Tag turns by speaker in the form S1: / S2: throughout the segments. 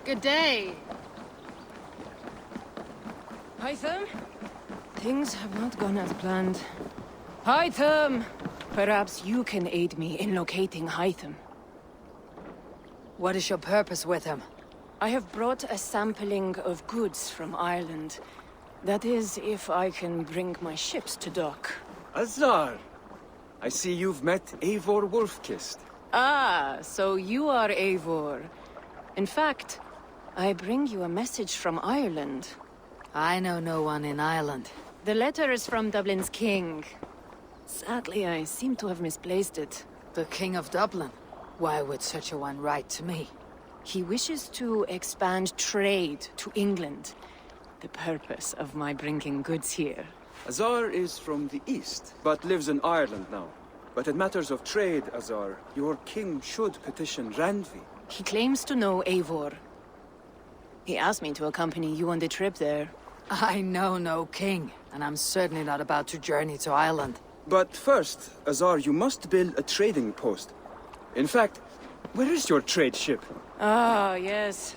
S1: Good day.
S2: Hytham? Things have not gone as planned. Hytham! Perhaps you can aid me in locating Hytham.
S3: What is your purpose with him?
S2: I have brought a sampling of goods from Ireland. That is, if I can bring my ships to dock.
S4: Azar! I see you've met Eivor Wolfkist.
S2: Ah, so you are Eivor. In fact, I bring you a message from Ireland.
S3: I know no one in Ireland.
S2: The letter is from Dublin's king. Sadly, I seem to have misplaced it.
S3: The King of Dublin? Why would such a one write to me?
S2: He wishes to expand trade to England. The purpose of my bringing goods here.
S4: Azar is from the east, but lives in Ireland now. But in matters of trade, Azar, your king should petition Randvi.
S2: He claims to know Eivor. He asked me to accompany you on the trip there.
S3: I know no king, and I'm certainly not about to journey to Ireland.
S4: But first, Azar, you must build a trading post. In fact, where is your trade ship?
S2: Ah, yes.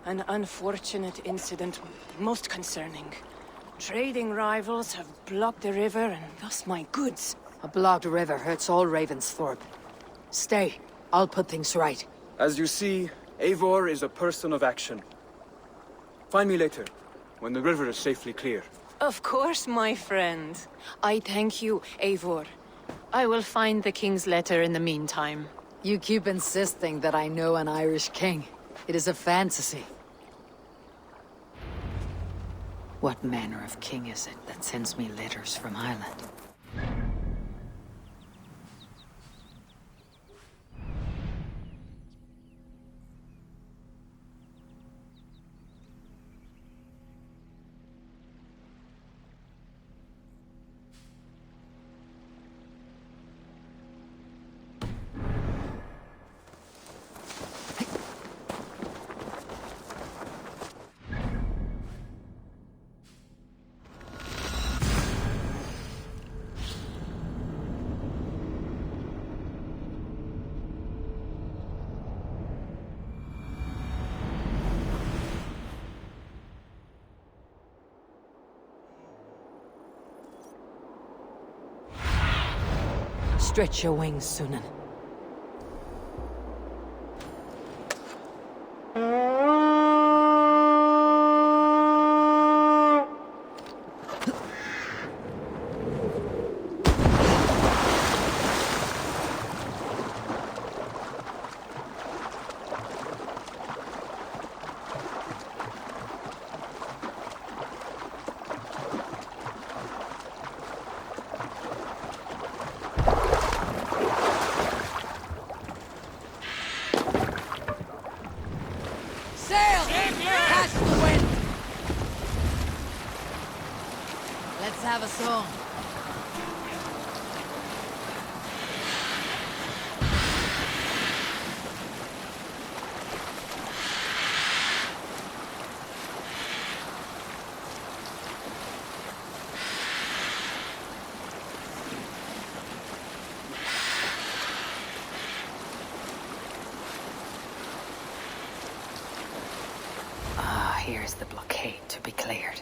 S2: An unfortunate incident, most concerning. Trading rivals have blocked the river and thus my goods.
S3: A blocked river hurts all Ravensthorpe. Stay. I'll put things right.
S4: As you see, Eivor is a person of action. Find me later, when the river is safely clear.
S2: Of course, my friend. I thank you, Eivor. I will find the king's letter in the meantime.
S3: You keep insisting that I know an Irish king. It is a fantasy. What manner of king is it that sends me letters from Ireland? Stretch your wings, Sunan. Let's have a song. Ah, here's the blockade to be cleared.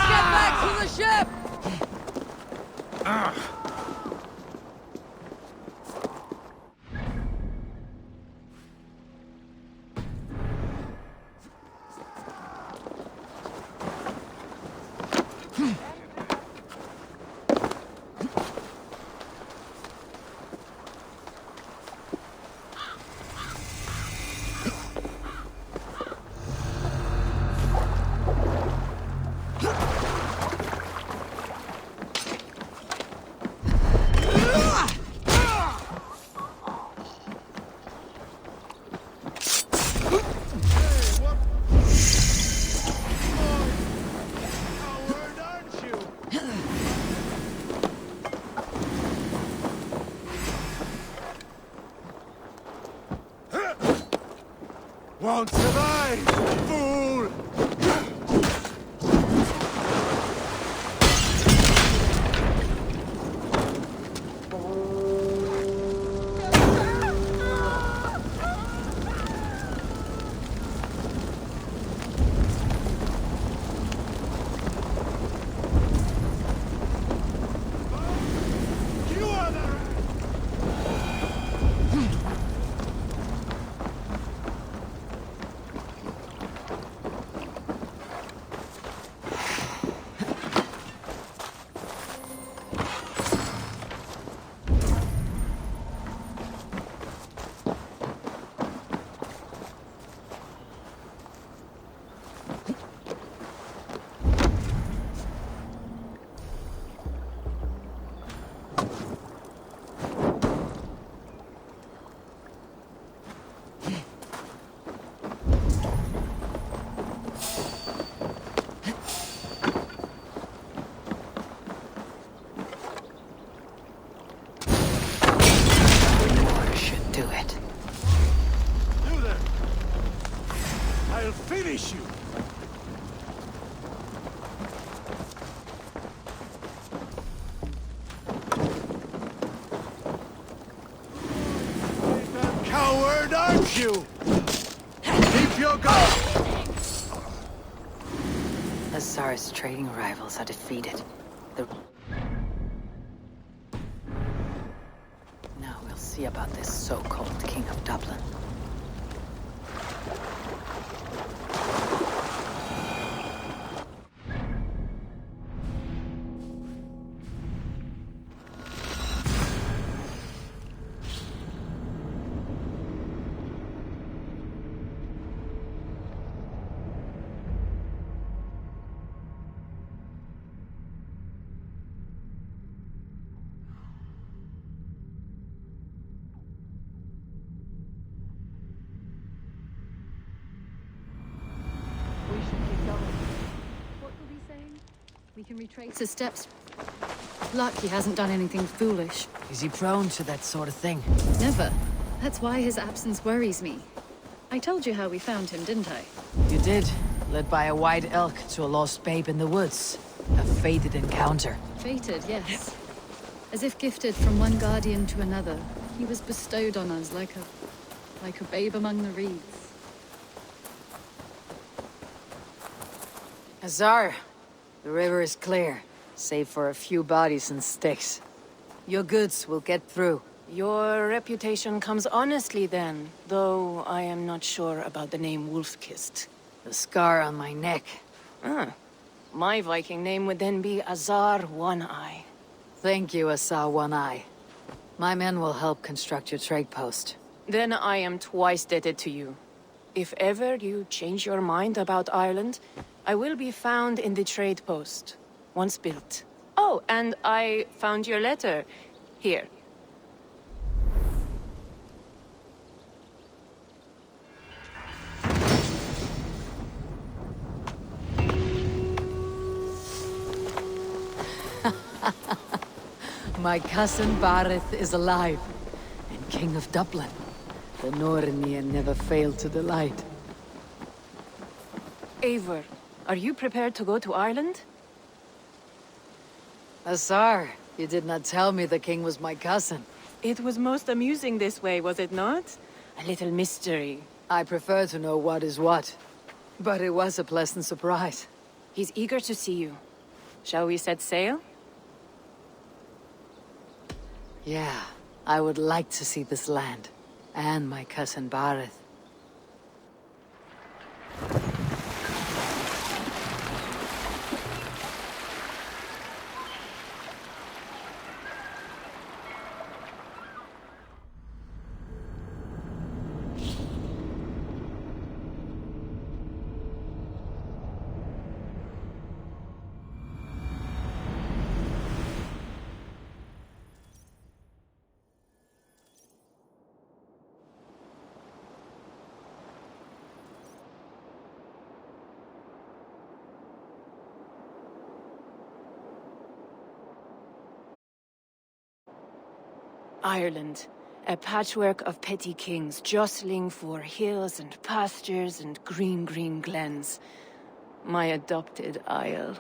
S3: get back to the ship!
S1: Won't survive, fool! You are the...
S3: Should do it.
S1: You there! I'll finish you! Coward, aren't you? Keep your guard!
S3: Azar's trading rivals are defeated. Now we'll see about this so-called King of Dublin.
S5: We should keep going. What were we saying? We can retrace his steps. Luck he hasn't done anything foolish.
S3: Is he prone to that sort of thing?
S5: Never. That's why his absence worries me. I told you how we found him, didn't I?
S3: You did. Led by a white elk to a lost babe in the woods. A fated encounter.
S5: Fated, yes. As if gifted from one guardian to another, he was bestowed on us like a babe among the reeds.
S3: Azar, the river is clear, save for a few bodies and sticks. Your goods will get through.
S2: Your reputation comes honestly then, though I am not sure about the name Wolf-Kissed.
S3: The scar on my neck.
S2: Ah, my Viking name would then be Azar One-Eye.
S3: Thank you, Azar One-Eye. My men will help construct your trade post.
S2: Then I am twice indebted to you. If ever you change your mind about Ireland, I will be found in the trade post, once built. Oh, and I found your letter. Here.
S3: My cousin Barith is alive, and King of Dublin. The Nornian never failed to delight.
S2: Eivor, are you prepared to go to Ireland?
S3: Azar, you did not tell me the king was my cousin.
S2: It was most amusing this way, was it not? A little mystery.
S3: I prefer to know what is what. But it was a pleasant surprise.
S2: He's eager to see you. Shall we set sail?
S3: Yeah, I would like to see this land. And my cousin Bareth.
S2: Ireland, a patchwork of petty kings jostling for hills and pastures and green glens. My adopted isle.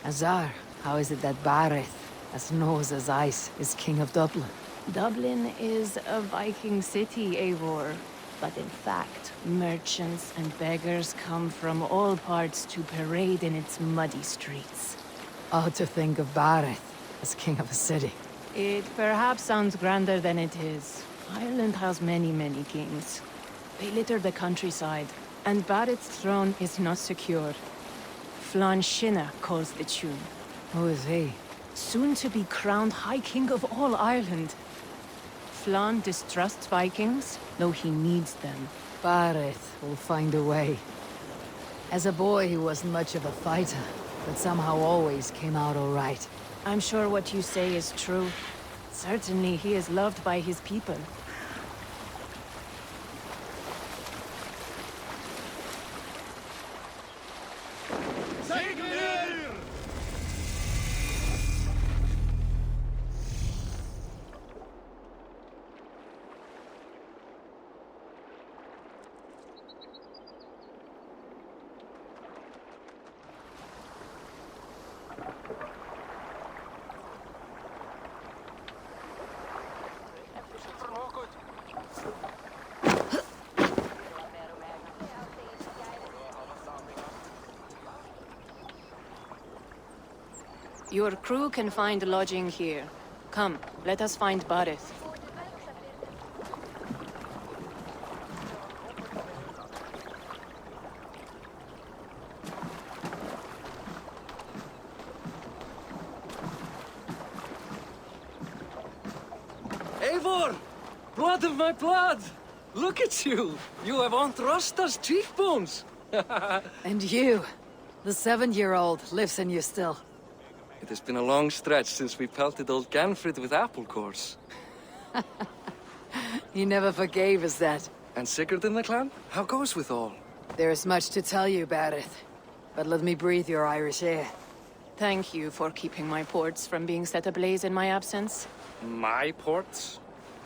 S3: Azar, how is it that Bareth, as nose as ice, is king of Dublin?
S2: Dublin is a Viking city, Eivor. But in fact, merchants and beggars come from all parts to parade in its muddy streets.
S3: Oh, to think of Bareth as king of a city.
S2: It perhaps sounds grander than it is. Ireland has many kings. They litter the countryside, and Barrett's throne is not secure. Flann Sinna calls the tune.
S3: Who is he?
S2: Soon to be crowned High King of all Ireland. Flann distrusts Vikings, though he needs them.
S3: Bareth will find a way. As a boy, he wasn't much of a fighter, but somehow always came out all right.
S2: I'm sure what you say is true. Certainly, he is loved by his people. Your crew can find lodging here. Come, let us find Bareth.
S6: Eivor! Blood of my blood! Look at you! You have Aunt Rosta's cheekbones!
S3: And you, the 7-year-old, lives in you still.
S6: It has been a long stretch since we pelted old Ganfrid with apple cores.
S3: He never forgave us that.
S6: And Sigurd in the clan? How goes with all?
S3: There is much to tell you, Bareth. But let me breathe your Irish air.
S2: Thank you for keeping my ports from being set ablaze in my absence.
S6: My ports?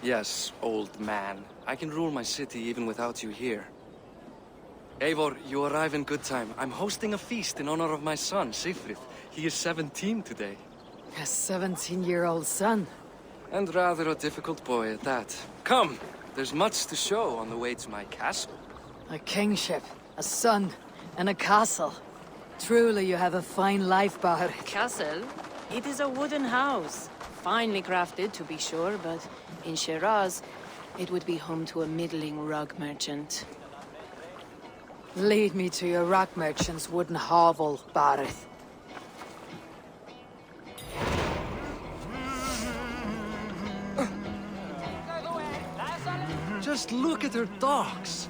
S6: Yes, old man. I can rule my city even without you here. Eivor, you arrive in good time. I'm hosting a feast in honor of my son, Sigfrid. He is 17 today.
S3: A 17-year-old son.
S6: And rather a difficult boy at that. Come, there's much to show on the way to my castle.
S3: A kingship, a son, and a castle. Truly, you have a fine life, Bareth.
S2: Castle? It is a wooden house. Finely crafted, to be sure, but in Shiraz, it would be home to a middling rug merchant.
S3: Lead me to your rock merchant's wooden hovel, Bareth.
S6: Just look at her docks.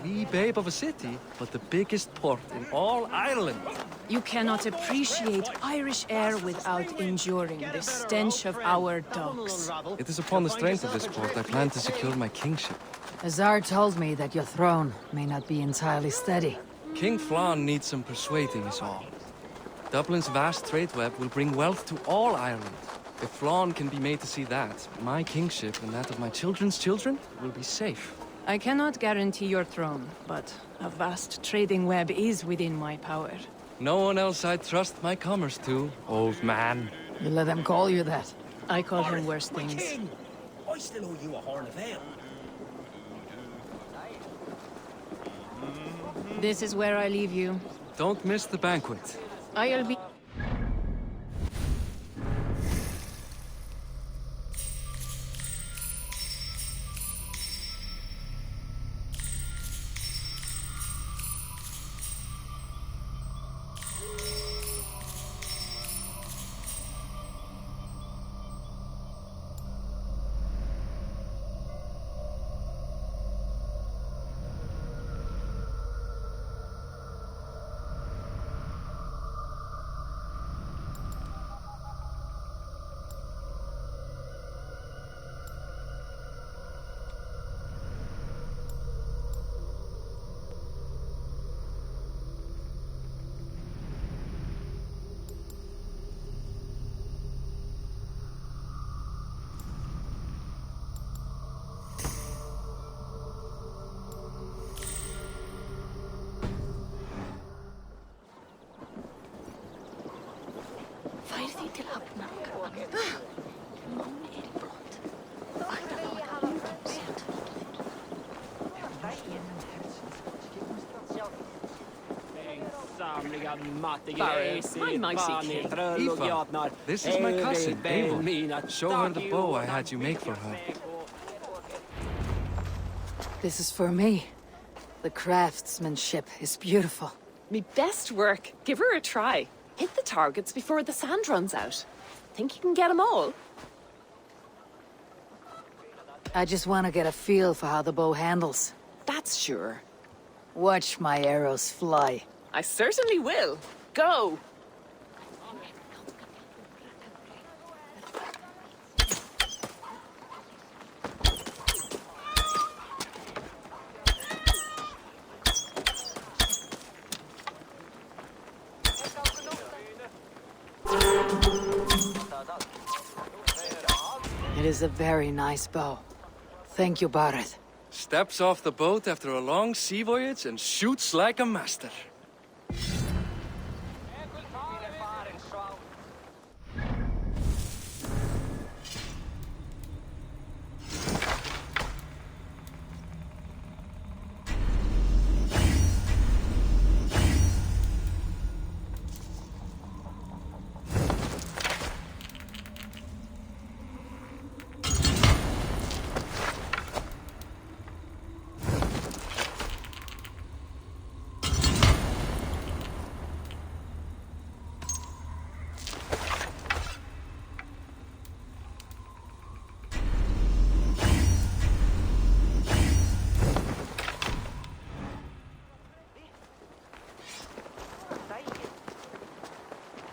S6: Wee babe of a city, but the biggest port in all Ireland.
S2: You cannot appreciate Irish air without enduring the stench of our docks.
S6: It is upon the strength of this port I plan to secure my kingship.
S3: Azar told me that your throne may not be entirely steady.
S6: King Flann needs some persuading is all. Dublin's vast trade web will bring wealth to all Ireland. If Flann can be made to see that, my kingship and that of my children's children will be safe.
S2: I cannot guarantee your throne, but a vast trading web is within my power.
S6: No one else I'd trust my commerce to, old man.
S3: You let them call you that.
S2: I call him worse things.
S7: King, I still owe you a horn of ale.
S2: This is where I leave you.
S6: Don't miss the banquet.
S2: I'll be...
S7: Fær því til hafnar. Máni í brott.
S6: Aoife, this is my cousin, Eivor. Show her the bow I had you make for her.
S3: This is for me. The craftsmanship is beautiful.
S8: Me best work. Give her a try. Hit the targets before the sand runs out. Think you can get them all?
S3: I just want to get a feel for how the bow handles.
S8: That's sure.
S3: Watch my arrows fly.
S8: I certainly will. Go!
S3: It is a very nice bow. Thank you, Bareth.
S6: Steps off the boat after a long sea voyage and shoots like a master.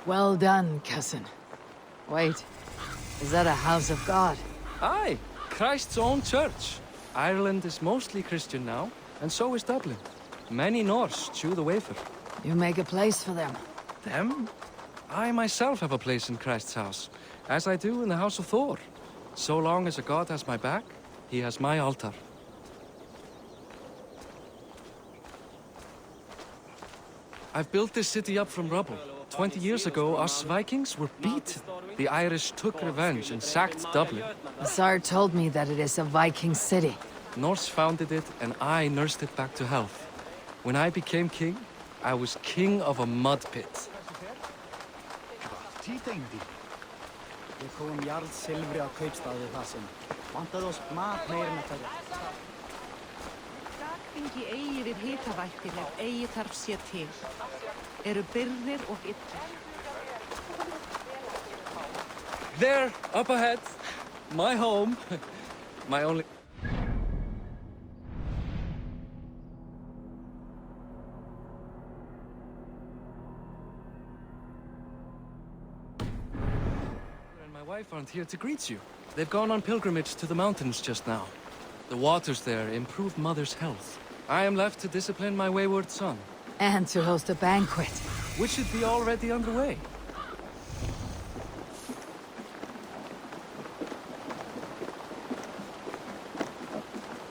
S3: Well done, cousin. Wait, is that a house of God?
S6: Aye, Christ's own church. Ireland is mostly Christian now, and so is Dublin. Many Norse chew the wafer.
S3: You make a place for them.
S6: Them? I myself have a place in Christ's house, as I do in the house of Thor. So long as a god has my back, he has my altar. I've built this city up from rubble. 20 years ago, us Vikings were beaten. The Irish took revenge and sacked Dublin.
S3: The Tsar told me that it is a Viking city.
S6: Norse founded it, and I nursed it back to health. When I became king, I was king of a mud pit.
S9: Títengdi. Við komum jarð silfri á kaupstaði það sem vantaði oss mat meira en að taka.
S10: Sakþingi eigi við hitavættir ef eigi þarf sér til. Eru byrðir og illir.
S6: There, up ahead. My home. My only... My wife aren't here to greet you. They've gone on pilgrimage to the mountains just now. The waters there improve Mother's health. I am left to discipline my wayward son.
S3: And to host a banquet.
S6: Which should be already underway.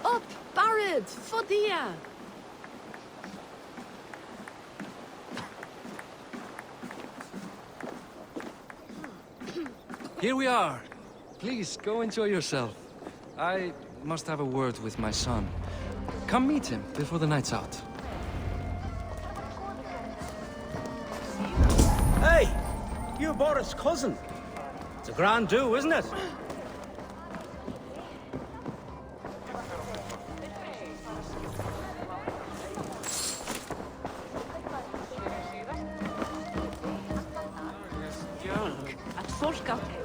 S2: Up, Barret, Fodia!
S6: Here we are. Please, go enjoy yourself. I must have a word with my son. Come meet him before the night's out.
S9: Hey! You Boris' cousin. It's a grand do, isn't it?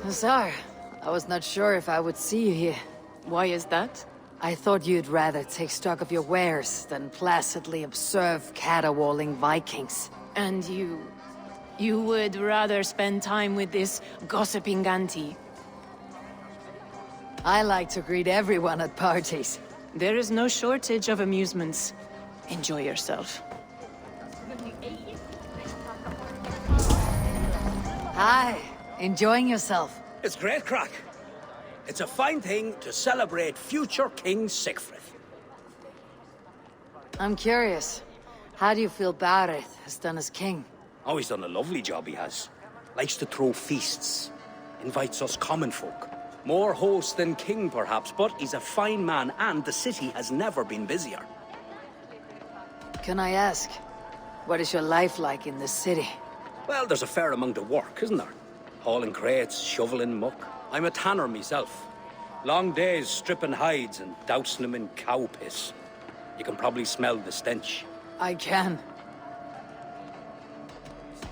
S3: Nazar, I was not sure if I would see you here.
S2: Why is that?
S3: I thought you'd rather take stock of your wares than placidly observe caterwauling Vikings.
S2: And you... you would rather spend time with this gossiping auntie?
S3: I like to greet everyone at parties.
S2: There is no shortage of amusements. Enjoy yourself.
S3: Hi, enjoying yourself?
S9: It's great crack. It's a fine thing to celebrate future King Sigfrid.
S3: I'm curious. How do you feel Bareth has done as king?
S9: Oh, he's done a lovely job, he has. Likes to throw feasts. Invites us common folk. More host than king, perhaps, but he's a fine man, and the city has never been busier.
S3: Can I ask, what is your life like in this city?
S9: Well, there's a fair amount of work, isn't there? Hauling crates, shoveling muck. I'm a tanner myself. Long days stripping hides and dousing them in cow piss. You can probably smell the stench.
S3: I can.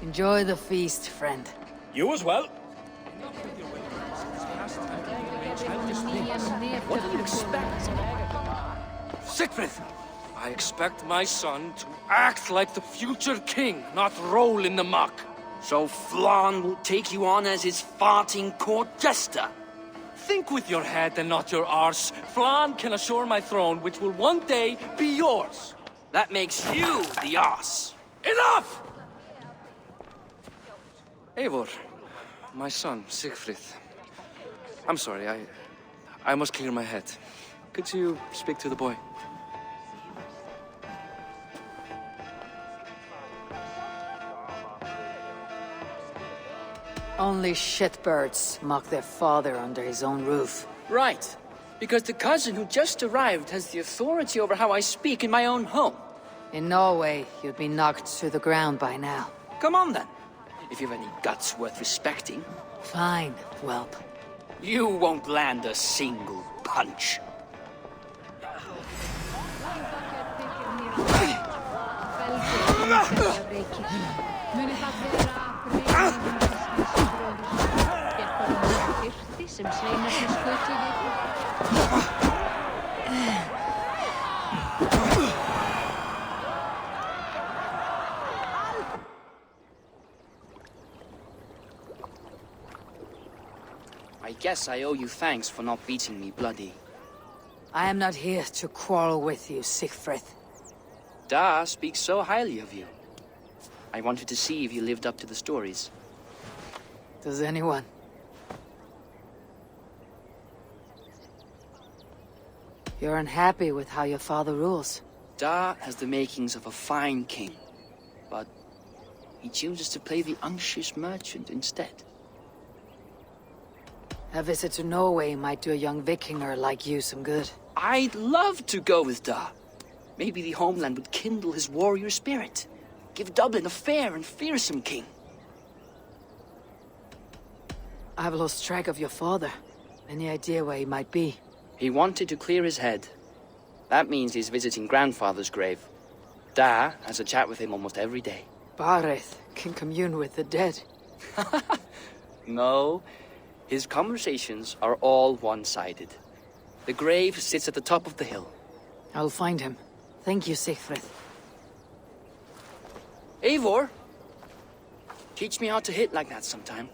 S3: Enjoy the feast, friend.
S9: You as well.
S6: What do you expect? Sigfrid! I expect my son to act like the future king, not roll in the muck.
S11: So Flann will take you on as his farting court jester?
S6: Think with your head and not your arse. Flann can assure my throne, which will one day be yours.
S11: That makes you the arse.
S6: Enough! Eivor, my son, Sigfrid. I'm sorry, I must clear my head. Could you speak to the boy?
S3: Only shitbirds mock their father under his own roof.
S11: Right. Because the cousin who just arrived has the authority over how I speak in my own home.
S3: In Norway, you'd be knocked to the ground by now.
S11: Come on then. If you've any guts worth respecting.
S3: Fine, whelp.
S11: You won't land a single punch. I guess I owe you thanks for not beating me bloody.
S3: I am not here to quarrel with you, Sigfrid.
S11: Da speaks so highly of you. I wanted to see if you lived up to the stories.
S3: Does anyone? You're unhappy with how your father rules?
S11: Da has the makings of a fine king, but he chooses to play the unctuous merchant instead.
S3: A visit to Norway might do a young Vikinger like you some good.
S11: I'd love to go with Da. Maybe the homeland would kindle his warrior spirit. Give Dublin a fair and fearsome king.
S3: I've lost track of your father. Any idea where he might be?
S11: He wanted to clear his head. That means he's visiting grandfather's grave. Da has a chat with him almost every day.
S3: Bareth can commune with the dead.
S11: No, his conversations are all one-sided. The grave sits at the top of the hill.
S3: I'll find him. Thank you, Sigfrid.
S11: Eivor! Teach me how to hit like that sometime.